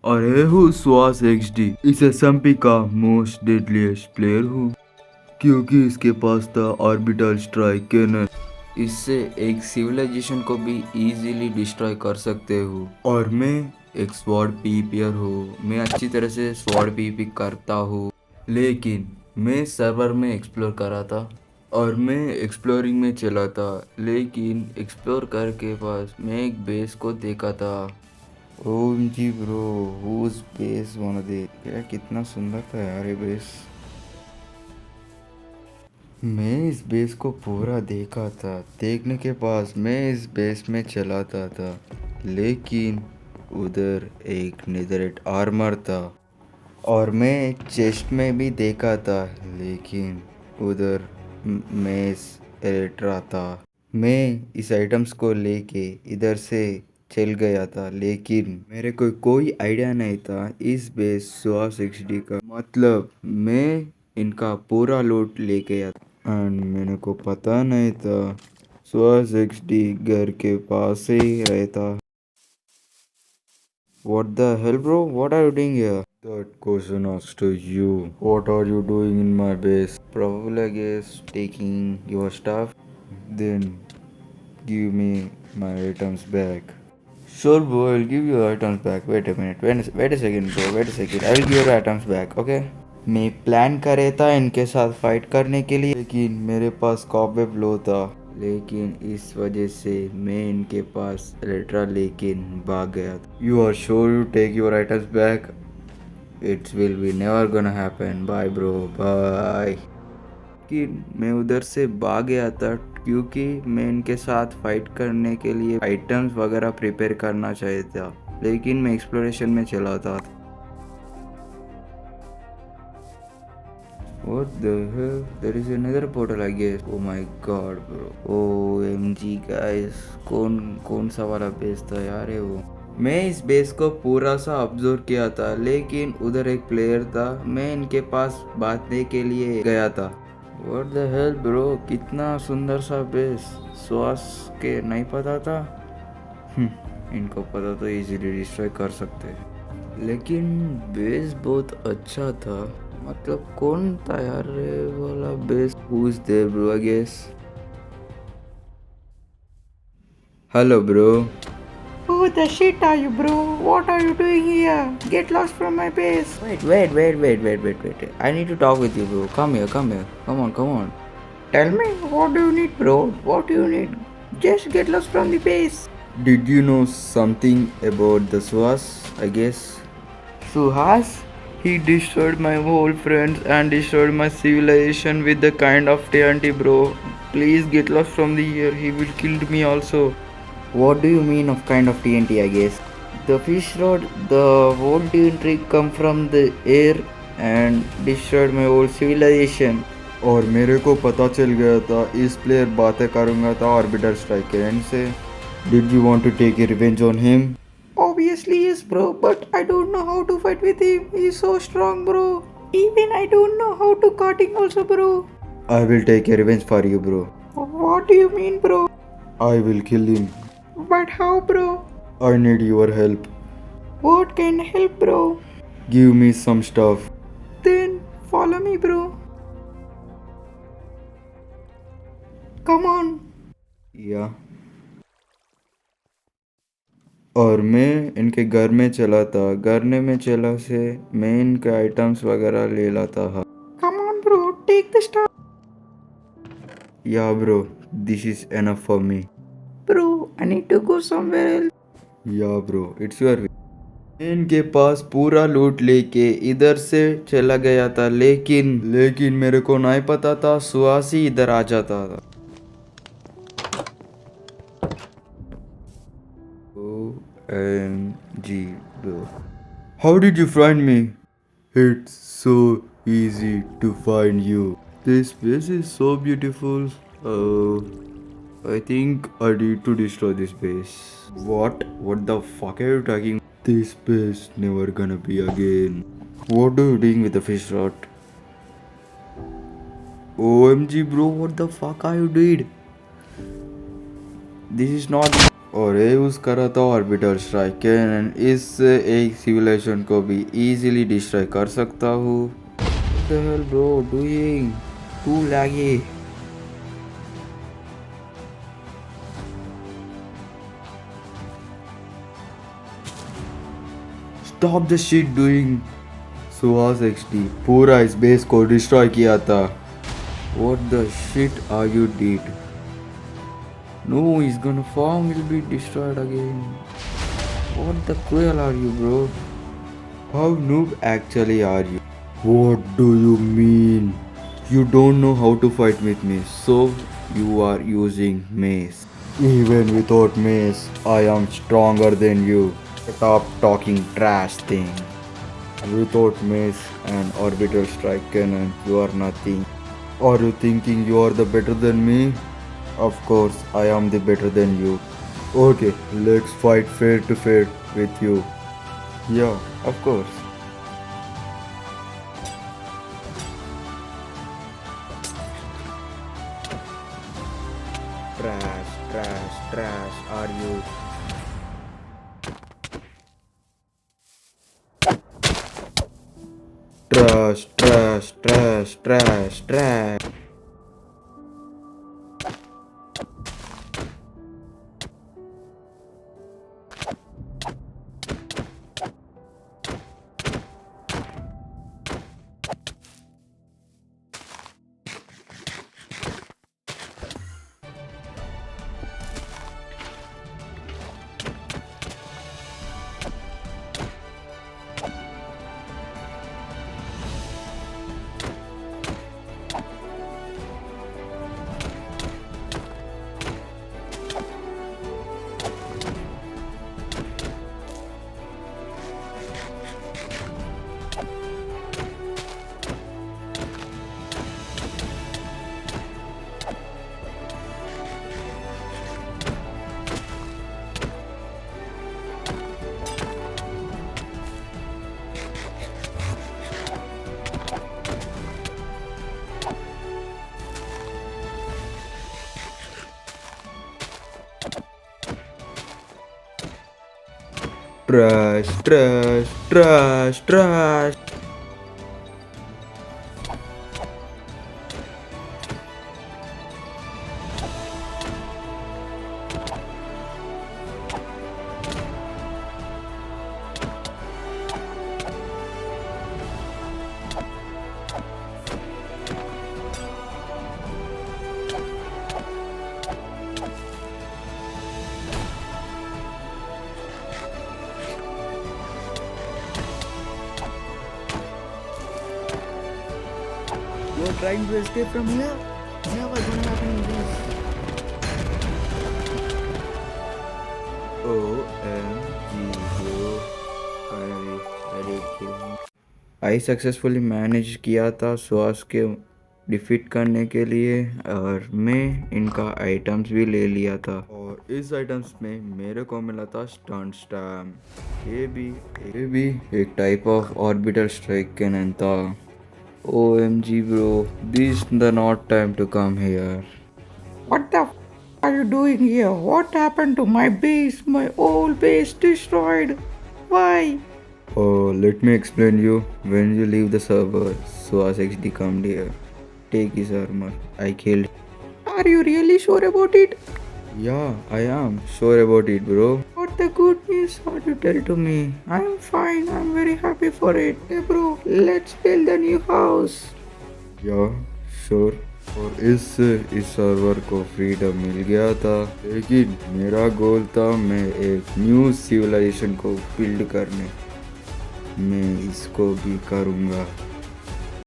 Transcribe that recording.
अरे हूँ सुहास XD, इस SMP का मोस्ट डेडलीस्ट प्लेयर हूँ क्योंकि इसके पास था ऑर्बिटल स्ट्राइक कैनन। इससे एक सिविलाइजेशन को भी इजीली डिस्ट्रॉय कर सकते हो। और मैं एक स्वॉर्ड पीपीयर हूँ, मैं अच्छी तरह से स्वॉर्ड पीपी करता हूँ। लेकिन मैं सर्वर में एक्सप्लोर करा था और मैं एक्सप्लोरिंग में चला था, लेकिन एक्सप्लोर करके पास मैं एक बेस को देखा था। OMG bro, who's base one दे यार, कितना सुंदर था यार ये बेस। मैं इस बेस को पूरा देखा था, देखने के पास मैं इस बेस में चलाता था, लेकिन उधर एक नेदरेट आर्मर था। और मैं चेस्ट में भी देखा था, लेकिन उधर मेस एलेट्रा था। मैं इस आइटम्स को लेके इधर से चल गया था, लेकिन मेरे को कोई आइडिया नहीं था इस बेस सुहास XD का। मतलब मैं इनका पूरा लूट ले गया एंड मेरे को पता नहीं था सुहास XD घर के पास ही रहता। What the hell bro, what are you doing here? That question asks to you. What are you doing in my base? Probably I guess taking your stuff. Then give me my items back. Sure bro, I'll give you items back. Wait a minute. Wait a second bro. Wait a second. I will give your items back. Okay? मैं plan कर रहा था इनके साथ fight करने के लिए, लेकिन मेरे पास कॉबवेब लो था। लेकिन इस वजह से मैं इनके पास एलेट्रा लेके भाग गया था। You are sure you take your items back? It's will be never gonna happen. Bye bro, bye. कि मैं उधर से भाग गया था क्योंकि मैं इनके साथ फाइट करने के लिए आइटम्स वगैरह प्रिपेयर करना चाहिए था, लेकिन मैं एक्सप्लोरेशन में चला था। What the hell? There is another portal I guess. Oh my god bro. OMG guys. कौन सा वाला बेस था यार ये वो। मैं इस बेस को पूरा सा ऑब्जर्व किया था, लेकिन उधर एक प्लेयर था, मैं इनके पास बातने के लिए गया था। What the hell bro, कितना सुंदर सा बेस। सुहास के नहीं पता था। इनको पता तो इजीली डिस्ट्रॉय कर सकते हैं, लेकिन बेस बहुत अच्छा था। मतलब कौन था यार ये वाला base? Who is there bro? I guess hello bro. Who the shit are you, bro? What are you doing here? Get lost from my base. Wait. I need to talk with you, bro. Come here. Come on. Tell me, what do you need, bro? What do you need? Just get lost from the base. Did you know something about the Suhas? I guess. Suhas? He destroyed my whole friends and destroyed my civilization with the kind of TNT, bro. Please get lost from the here. He will kill me also. What do you mean of kind of TNT? I guess. The fish rod, the whole TNT come from the air and destroyed my whole civilization. और मेरे को पता चल गया था इस player बातें करूंगा था ऑर्बिटर स्ट्राइक के एंड से। Did you want to take a revenge on him? Obviously yes bro, but I don't know how to fight with him. He's so strong bro. Even I don't know how to cut him also bro. I will take a revenge for you, bro. What do you mean bro? I will kill him. But how bro? I need your help. What can help bro? Give me some stuff. Then follow me bro. Come on. Yeah. और मैं इनके घर में चला था, घर में चला से मैं इनके आइटम्स वगैरह ले लाता था। Come on bro, take the stuff. Yeah bro, this is enough for me. Bro, I need to go somewhere else. Yeah bro, it's your way. मैं इनके पास पूरा लूट लेके इधर से चला गया था, लेकिन मेरे को नहीं पता था सुहासी इधर आ जाता था। OMG bro. How did you find me? It's so easy to find you. This place is so beautiful. I think I need to destroy this base. What? What the fuck are you talking? This base never gonna be again. What are you doing with the fish rod? OMG bro, what the fuck are you doing? This is not और ये use करा था orbital strike cannon. इससे एक civilisation को भी easily destroy कर सकता हूँ। What the hell bro doing? Too laggy. Stop the shit doing. Suhas XD पूरा इस बेस को डिस्ट्रॉय किया था। What the shit are you did? No, he's gonna farm will be destroyed again. What the quail are you, bro? How noob actually are you? What do you mean? You don't know how to fight with me, so you are using mace. Even without mace, I am stronger than you. Stop talking trash thing. Without mace and orbital strike cannon, you are nothing. Are you thinking you are the better than me? Of course, I am the better than you. Okay, let's fight fair to fair with you. Yeah, of course. Trash, trash, trash, are you? Trash, trash, trash, trash, trash. Trash, trash, trash, trash. You're trying to escape from here? Never gonna happen in this. OMG, bro. Finally, I did kill him. I successfully manage किया था सुहास के defeat करने के लिए, और मैं इनका items भी ले लिया था। और इस आइटम्स में मेरे को मिला था स्टंट स्टैम्प। ये भी एक type of orbital strike cannon था। OMG bro, this is the not time to come here. What the are you doing here? What happened to my base? My old base destroyed. Why? Oh, let me explain you. When you leave the server, Suas XD come here. Take his armor. I killed. Are you really sure about it? Yeah, I am sure about it, bro. What the good news are you tell to me? I'm fine. I'm very happy for it. Hey bro, let's build a new house. Yeah, sure. और इससे इस server को freedom मिल गया था, लेकिन मेरा गोल था मैं एक न्यू सिविलाइजेशन को बिल्ड करने। मैं इसको भी करूँगा।